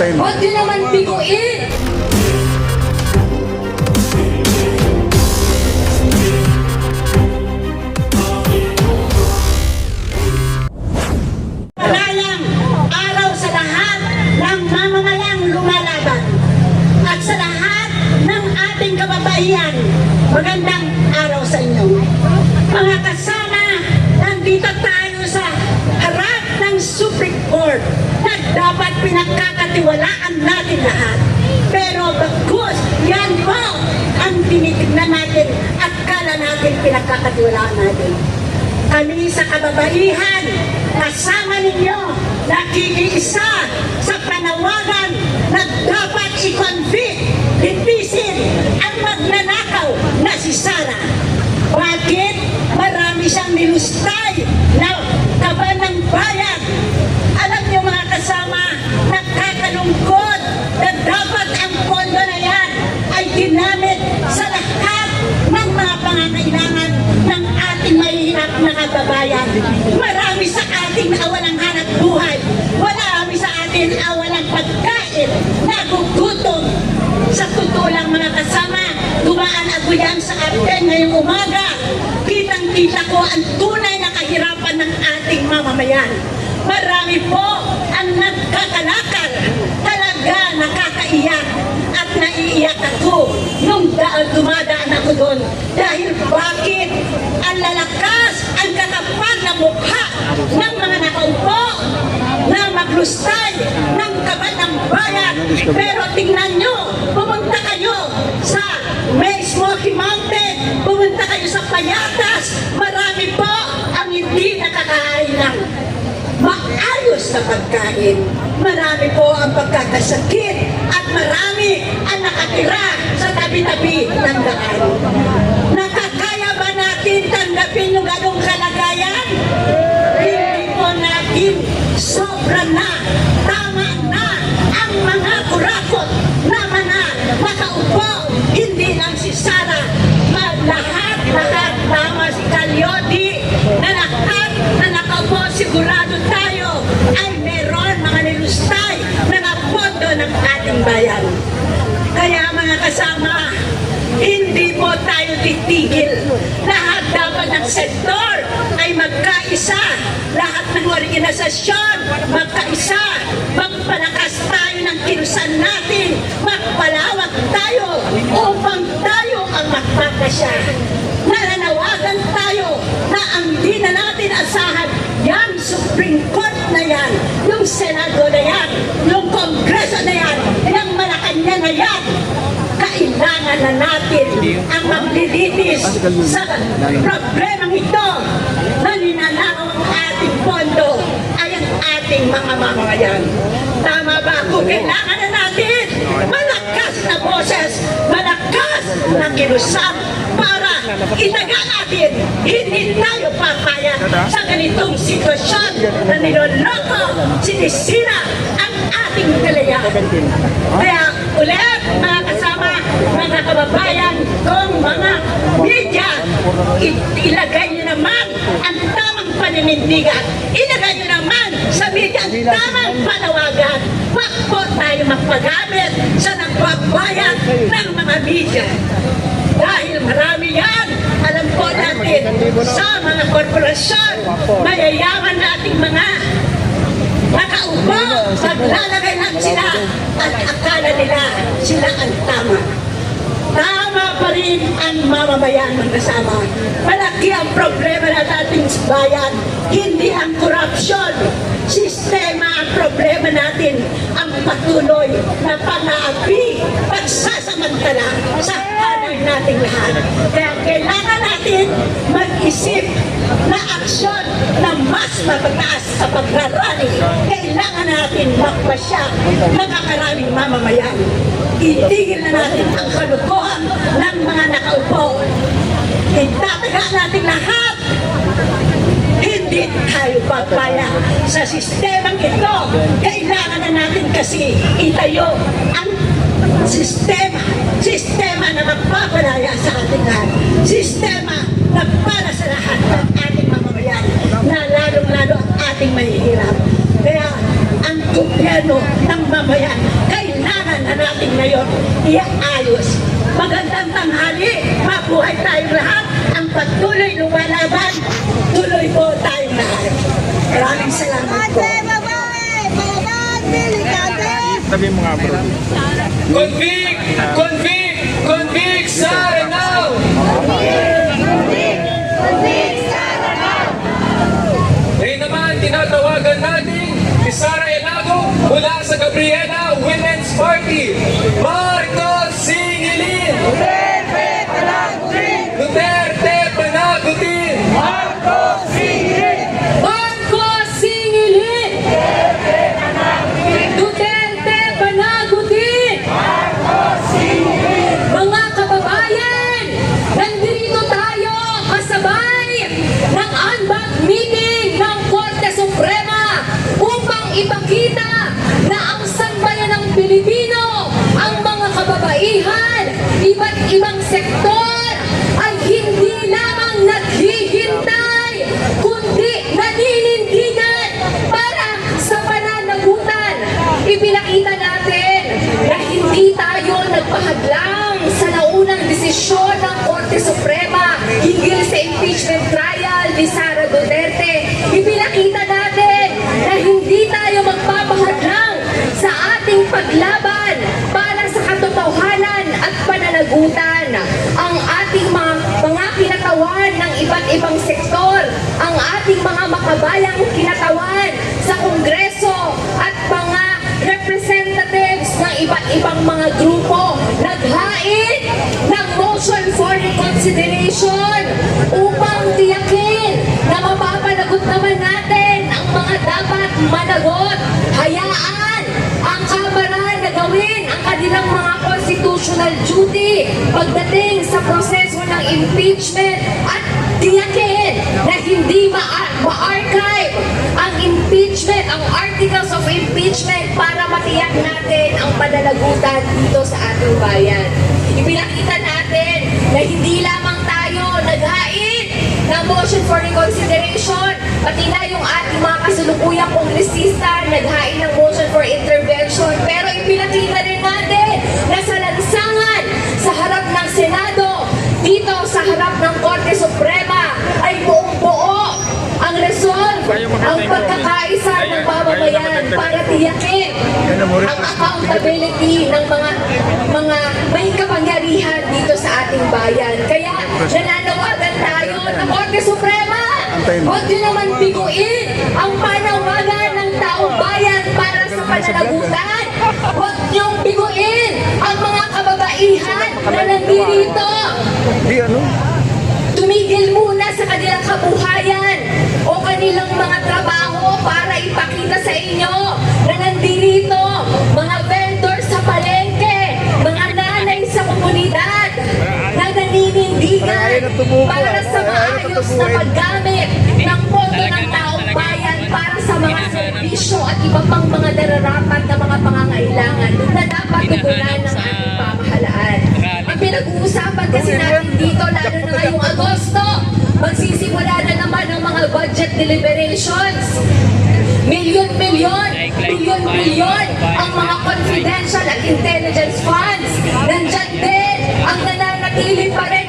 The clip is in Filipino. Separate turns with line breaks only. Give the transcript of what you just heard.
Huwag nyo naman biguin.
Malayang araw sa lahat ng mamamayang lumalaban at sa lahat ng ating kababaihan. Magandang araw sa inyo. Mga kasama, nandito tayo sa harap ng Supreme Court na dapat pinagkakatiwalaan natin lahat. Pero bagkus, yan po ang tinitignan natin at kala natin pinagkakatiwalaan natin. Kami sa kababaihan, kasama ninyo, nakikiisa sa panawagan na dapat i-convict, itisin ang magnanakaw na si Sara. Bakit? Marami siyang nilustay na kaban ng bayan. Alam niyo mga kasama, nakakalungkot na dapat ang pondo na yan ay ginamit sa lahat ng mga pangangailangan ng ating mahihirap na kababayan. Marami sa ating na walang hanap buhay. Marami sa atin na walang pagkain, nagugutom. Sa totoo lang mga kasama, dumaan ako yan sa atin ngayong umaga. Kitang-kita ko ang tunay na kahirapan ng ating mamamayan. Marami po ang nagkakalakal, talaga nakakaiyak at naiiyak ako nung dumadaan ako doon. Dahil bakit? Ang lalakas, ang kakapal na mukha ng mga nakaupo na maglustay ng kaban ng bayan. Pero tingnan nyo, pumunta kayo sa May Smoky Mountain, pumunta kayo sa Payatas, marami po ang hindi nakakain ng maayos na pagkain. Marami po ang pagkakasakit at marami ang nakatira sa tabi-tabi ng daan. Nakakaya ba natin tanggapin yung ganong kalagayan? Hindi po natin, sobra na, tama na ang mga kurakot na mga makaupo. Hindi lang si Sara, lahat tama si Calyoti, na lahat na nakaupo, sigurado tayo ay meron mga nilustay na napondo ng ating bayan. Kaya mga kasama, hindi po tayo titigil. Lahat dapat ng sektor ay magkaisa. Lahat ng organisasyon magkaisa. Magpalakas tayo ng kilusan natin. Magpalawak tayo upang tayo ang magpapasya. Nananawagan tayo na ang di na natin asahan yung Supreme Court na yan, yung Senado na yan, yung Kongreso na yan, yung Malacanang na yan. Kailangan na natin ang maglilitis sa problemang ito na ninanakaw ang ating pondo ay ang ating mga mamamayan. Tama ba ako? Kailangan na natin malakas na boses, malakas na kilusan para itaga natin. Hindi tayo papayag sa ganitong sitwasyon na niloloko, sinisira ang ating kalayaan. Kaya ulit mga kasama, mga kababayan, kung mga media, ilagay nyo naman ang tamang paninindigan. Ilagay nyo naman sa media ang tamang panawagan. Huwag po tayo magpagamit sa nagbabayad ng mga media. Dahil marami yan, alam po natin, sa mga korporasyon, mayayaman nating mga nakaupo, maglalagay lang sila at akala nila sila ang tama. Tama pa rin ang mamamayan ng kasama. Malaki ang problema ng ating bayan, hindi ang korupsyon. Sistema ang problema natin, ang patuloy na pang-aapi, pagsasamantala sa hanay nating lahat. Kaya kailangan natin mag-isip na aksyon na mas mapataas sa pagrarani. Kailangan natin magpasya ng kakaraming mamamayan. Itigil na natin ang kalukuhan ng mga nakaupo. Itataga natin lahat. Hindi tayo papaya sa sistemang ito. Kailangan na natin kasi itayo ang sistema na magpapalaya sa ating lahat. Sistema na para sa lahat ng ating mamamayan na lalong-lalo ang ating mahihirap. Kaya ang gobyerno ng mamayan iayos. Magandang tanghali, mabuhay tayong lahat. Ang patuloy lumalaban, tuloy po tayong lahat. Maraming salamat po.
Sabi mo nga bro.
Convict! Convict! Convict! Sara now! Ngayon naman, tinatawagan natin si Sara Elago mula sa Gabriela Women's Party. Marcos Singilin! Duterte Panagutin! Duterte Panagutin!
Marcos Singilin! Duterte Panagutin! Mga kababayan, nandito tayo kasabay ng unback meeting ng Korte Suprema upang ipakita na ang sambayan ng Pilipino, ang mga kababaihan, iba't ibang sektor ay hindi lamang naghihintay, kundi naninindigan para sa pananagutan. Ipinakita natin na hindi tayo nagpahadlang sa naunang desisyon ng Korte Suprema hinggil sa impeachment trial ni Sara Duterte. Ipinakita natin na hindi tayo magpapahadlang sa ating paglaban para sa katotohanan at pananagutan. Ang ating mga kinatawan ng iba't ibang sektor, ang ating mga makabayang kinatawan sa Kongreso at mga representatives ng iba't ibang mga grupo naghain ng motion for reconsideration upang tiyakin na mapapanagot naman natin ang mga dapat managot. Hayaan ang Kamara na gawin ang kanilang mga constitutional duty pagdating sa proseso ng impeachment at tiyakin na hindi ma-archive ang impeachment, ang articles of impeachment para matiyak natin ang pananagutan dito sa ating bayan. Ipinakita natin na hindi lamang tayo naghain ng motion for reconsideration, pati na yung ating mga kasulukuyang kongresista naghain ng motion for intervention. Pero ipinakita rin natin na sa lansangan, sa harap ng Senado, dito sa harap ng Korte Suprema, ay buong-buo ang resolve, ang pagkakaisa ng mamamayan para tiyakin ang accountability ng mga may kapangyarihan dito sa ating bayan. Kaya nananawagan tayo ng Korte Suprema, huwag niyo naman biguin ang panawagan ng taong bayan para sa pananagutan. Huwag niyong biguin ang mga kababaihan na nandito.
Di ano?
Tumigil muna sa kanilang kabuhayan o kanilang mga trabaho para ipakita sa inyo na nandito mga vendor sa palengke, mga nanay sa komunidad na naninindigan para sa maayos na paggamit ng pondo ng taong bayan para sa mga serbisyo at iba pang mga nararapat na mga pangangailangan na dapat tugunan ng ating pamahalaan. Ang pinag-uusapan kasi natin dito, lalo na ngayong Agosto, magsisimula na naman ang mga budget deliberations. Milyon-milyon, bilyon-bilyon ang mga confidential at intelligence funds. Nandyan din ang nananatili pa rin